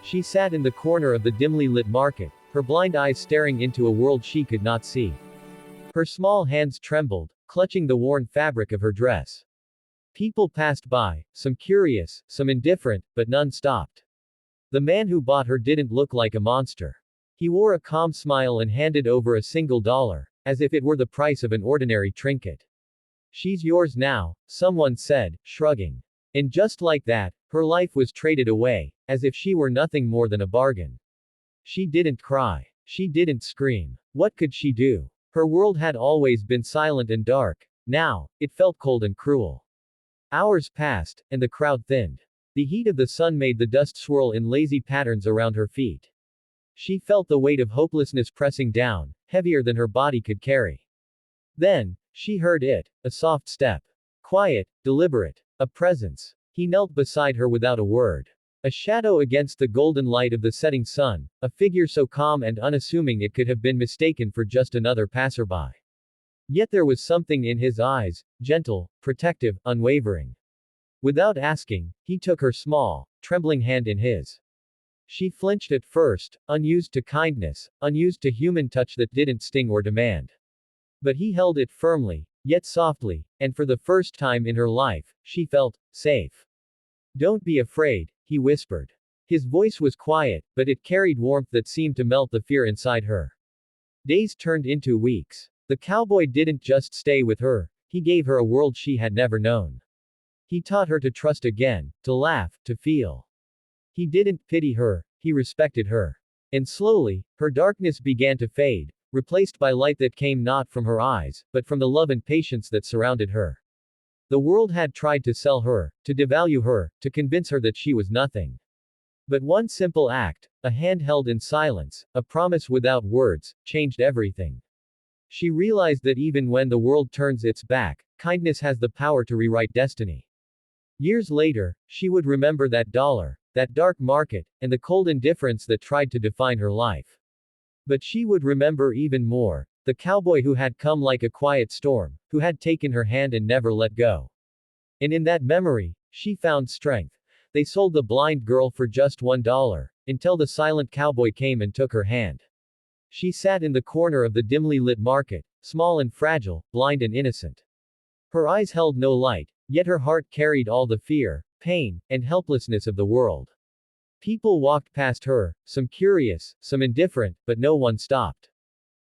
She sat in the corner of the dimly lit market, her blind eyes staring into a world she could not see. Her small hands trembled, clutching the worn fabric of her dress. People passed by, some curious, some indifferent, but none stopped. The man who bought her didn't look like a monster. He wore a calm smile and handed over a single dollar, as if it were the price of an ordinary trinket. "She's yours now," someone said, shrugging. And just like that, her life was traded away, as if she were nothing more than a bargain. She didn't cry. She didn't scream. What could she do? Her world had always been silent and dark. Now, it felt cold and cruel. Hours passed, and the crowd thinned. The heat of the sun made the dust swirl in lazy patterns around her feet. She felt the weight of hopelessness pressing down, heavier than her body could carry. Then, she heard it, a soft step. Quiet, deliberate. A presence. He knelt beside her without a word. A shadow against the golden light of the setting sun, a figure so calm and unassuming it could have been mistaken for just another passerby. Yet there was something in his eyes, gentle, protective, unwavering. Without asking, he took her small, trembling hand in his. She flinched at first, unused to kindness, unused to human touch that didn't sting or demand. But he held it firmly, yet softly, and for the first time in her life, she felt safe. "Don't be afraid," he whispered. His voice was quiet, but it carried warmth that seemed to melt the fear inside her. Days turned into weeks. The cowboy didn't just stay with her, he gave her a world she had never known. He taught her to trust again, to laugh, to feel. He didn't pity her, he respected her. And slowly, her darkness began to fade, replaced by light that came not from her eyes, but from the love and patience that surrounded her. The world had tried to sell her, to devalue her, to convince her that she was nothing. But one simple act, a hand held in silence, a promise without words, changed everything. She realized that even when the world turns its back, kindness has the power to rewrite destiny. Years later, she would remember that dollar, that dark market, and the cold indifference that tried to define her life. But she would remember even more, the cowboy who had come like a quiet storm, who had taken her hand and never let go. And in that memory, she found strength. They sold the blind girl for just $1, until the silent cowboy came and took her hand. She sat in the corner of the dimly lit market, small and fragile, blind and innocent. Her eyes held no light, yet her heart carried all the fear, pain, and helplessness of the world. People walked past her, some curious, some indifferent, but no one stopped.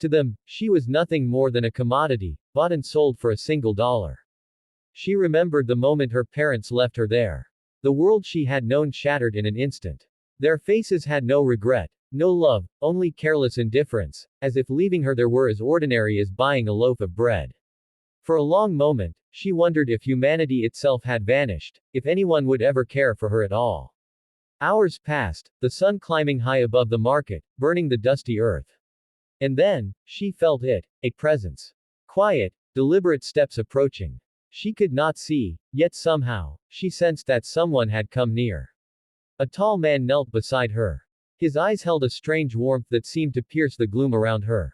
To them, she was nothing more than a commodity, bought and sold for a single dollar. She remembered the moment her parents left her there. The world she had known shattered in an instant. Their faces had no regret, no love, only careless indifference, as if leaving her there were as ordinary as buying a loaf of bread. For a long moment, she wondered if humanity itself had vanished, if anyone would ever care for her at all. Hours passed, the sun climbing high above the market, burning the dusty earth. And then, she felt it, a presence. Quiet, deliberate steps approaching. She could not see, yet somehow, she sensed that someone had come near. A tall man knelt beside her. His eyes held a strange warmth that seemed to pierce the gloom around her.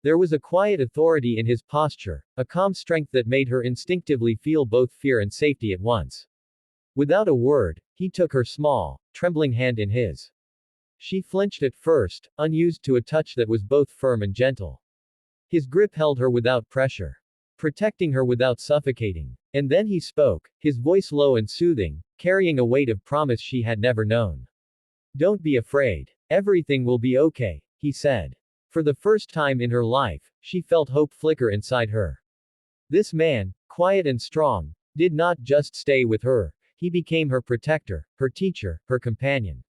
There was a quiet authority in his posture, a calm strength that made her instinctively feel both fear and safety at once. Without a word, he took her small, trembling hand in his. She flinched at first, unused to a touch that was both firm and gentle. His grip held her without pressure, protecting her without suffocating. And then he spoke, his voice low and soothing, carrying a weight of promise she had never known. "Don't be afraid. Everything will be okay," he said. For the first time in her life, she felt hope flicker inside her. This man, quiet and strong, did not just stay with her, he became her protector, her teacher, her companion.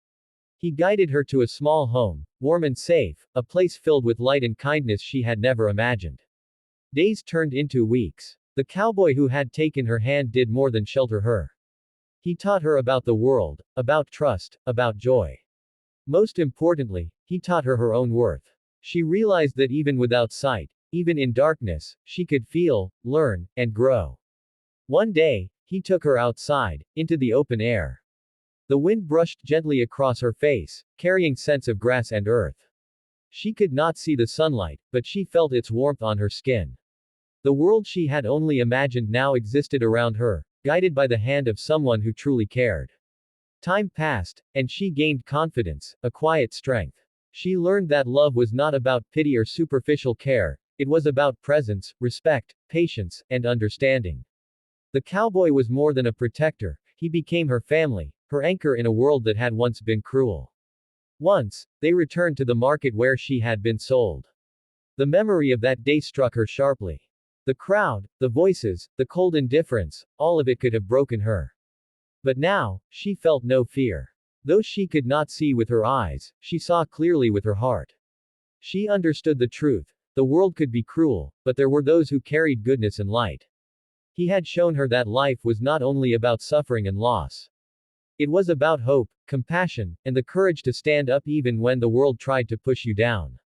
He guided her to a small home, warm and safe, a place filled with light and kindness she had never imagined. Days turned into weeks. The cowboy who had taken her hand did more than shelter her. He taught her about the world, about trust, about joy. Most importantly, he taught her her own worth. She realized that even without sight, even in darkness, she could feel, learn, and grow. One day, he took her outside, into the open air. The wind brushed gently across her face, carrying scents of grass and earth. She could not see the sunlight, but she felt its warmth on her skin. The world she had only imagined now existed around her, guided by the hand of someone who truly cared. Time passed, and she gained confidence, a quiet strength. She learned that love was not about pity or superficial care, it was about presence, respect, patience, and understanding. The cowboy was more than a protector, he became her family, her anchor in a world that had once been cruel. Once, they returned to the market where she had been sold. The memory of that day struck her sharply. The crowd, the voices, the cold indifference, all of it could have broken her. But now, she felt no fear. Though she could not see with her eyes, she saw clearly with her heart. She understood the truth. The world could be cruel, but there were those who carried goodness and light. He had shown her that life was not only about suffering and loss. It was about hope, compassion, and the courage to stand up even when the world tried to push you down.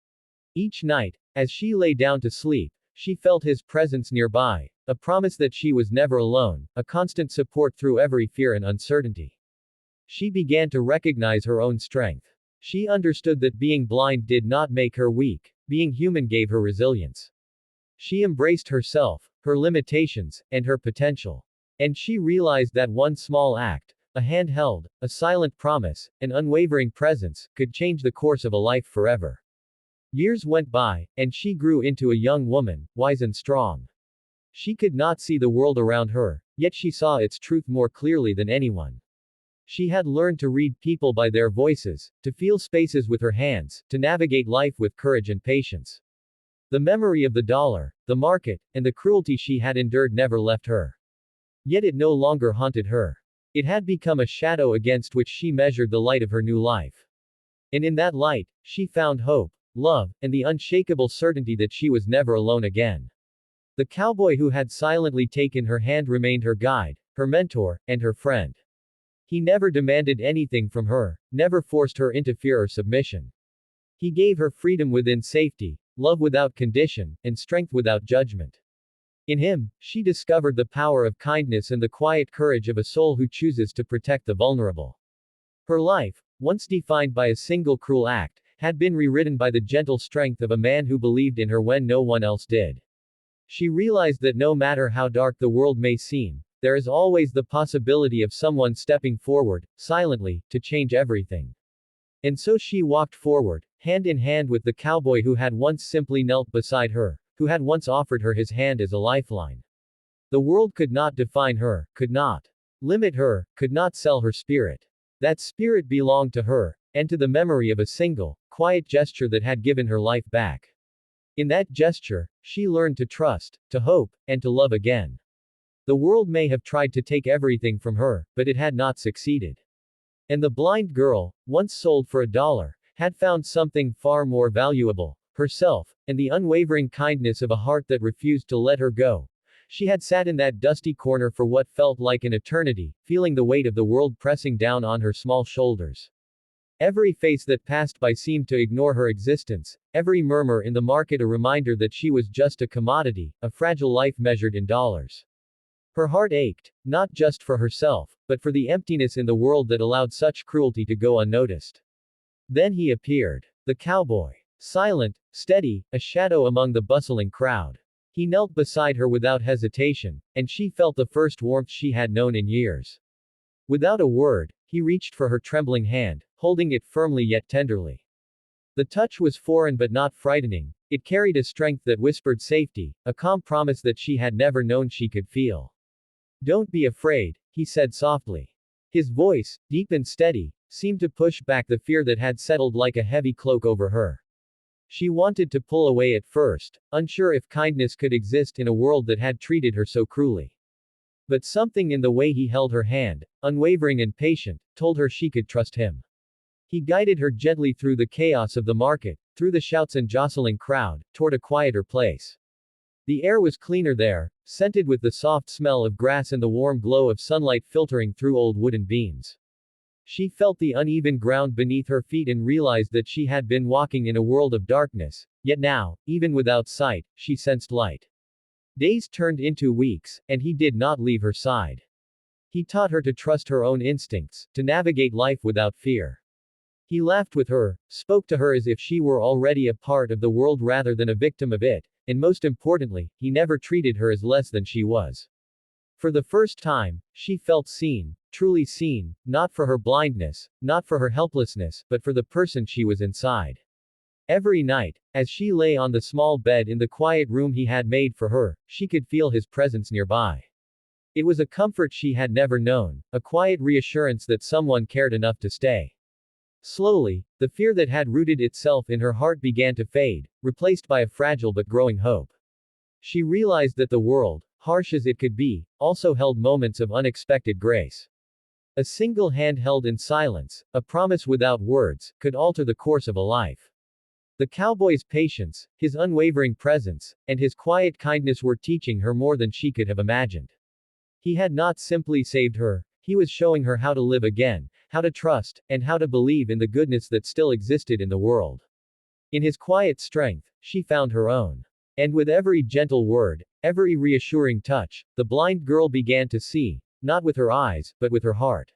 Each night, as she lay down to sleep, she felt his presence nearby, a promise that she was never alone, a constant support through every fear and uncertainty. She began to recognize her own strength. She understood that being blind did not make her weak, being human gave her resilience. She embraced herself, her limitations, and her potential. And she realized that one small act, a hand held, a silent promise, an unwavering presence, could change the course of a life forever. Years went by, and she grew into a young woman, wise and strong. She could not see the world around her, yet she saw its truth more clearly than anyone. She had learned to read people by their voices, to feel spaces with her hands, to navigate life with courage and patience. The memory of the dollar, the market, and the cruelty she had endured never left her. Yet it no longer haunted her. It had become a shadow against which she measured the light of her new life. And in that light, she found hope, love, and the unshakable certainty that she was never alone again. The cowboy who had silently taken her hand remained her guide, her mentor, and her friend. He never demanded anything from her, never forced her into fear or submission. He gave her freedom within safety, love without condition, and strength without judgment. In him, she discovered the power of kindness and the quiet courage of a soul who chooses to protect the vulnerable. Her life, once defined by a single cruel act, had been rewritten by the gentle strength of a man who believed in her when no one else did. She realized that no matter how dark the world may seem, there is always the possibility of someone stepping forward, silently, to change everything. And so she walked forward, hand in hand with the cowboy who had once simply knelt beside her, who had once offered her his hand as a lifeline. The world could not define her, could not limit her, could not sell her spirit. That spirit belonged to her, and to the memory of a single, quiet gesture that had given her life back. In that gesture, she learned to trust, to hope, and to love again. The world may have tried to take everything from her, but it had not succeeded. And the blind girl, once sold for $1, had found something far more valuable, herself, and the unwavering kindness of a heart that refused to let her go. She had sat in that dusty corner for what felt like an eternity, feeling the weight of the world pressing down on her small shoulders. Every face that passed by seemed to ignore her existence, every murmur in the market a reminder that she was just a commodity, a fragile life measured in dollars. Her heart ached, not just for herself, but for the emptiness in the world that allowed such cruelty to go unnoticed. Then he appeared. The cowboy. Silent, steady, a shadow among the bustling crowd. He knelt beside her without hesitation, and she felt the first warmth she had known in years. Without a word, he reached for her trembling hand, holding it firmly yet tenderly. The touch was foreign but not frightening, it carried a strength that whispered safety, a calm promise that she had never known she could feel. "Don't be afraid," he said softly. His voice, deep and steady, seemed to push back the fear that had settled like a heavy cloak over her. She wanted to pull away at first, unsure if kindness could exist in a world that had treated her so cruelly. But something in the way he held her hand, unwavering and patient, told her she could trust him. He guided her gently through the chaos of the market, through the shouts and jostling crowd, toward a quieter place. The air was cleaner there, scented with the soft smell of grass and the warm glow of sunlight filtering through old wooden beams. She felt the uneven ground beneath her feet and realized that she had been walking in a world of darkness, yet now, even without sight, she sensed light. Days turned into weeks, and he did not leave her side. He taught her to trust her own instincts, to navigate life without fear. He laughed with her, spoke to her as if she were already a part of the world rather than a victim of it, and most importantly, he never treated her as less than she was. For the first time, she felt seen, truly seen, not for her blindness, not for her helplessness, but for the person she was inside. Every night, as she lay on the small bed in the quiet room he had made for her, she could feel his presence nearby. It was a comfort she had never known, a quiet reassurance that someone cared enough to stay. Slowly, the fear that had rooted itself in her heart began to fade, replaced by a fragile but growing hope. She realized that the world, harsh as it could be, also held moments of unexpected grace. A single hand held in silence, a promise without words, could alter the course of a life. The cowboy's patience, his unwavering presence, and his quiet kindness were teaching her more than she could have imagined. He had not simply saved her, he was showing her how to live again, how to trust, and how to believe in the goodness that still existed in the world. In his quiet strength, she found her own. And with every gentle word, every reassuring touch, the blind girl began to see, not with her eyes, but with her heart.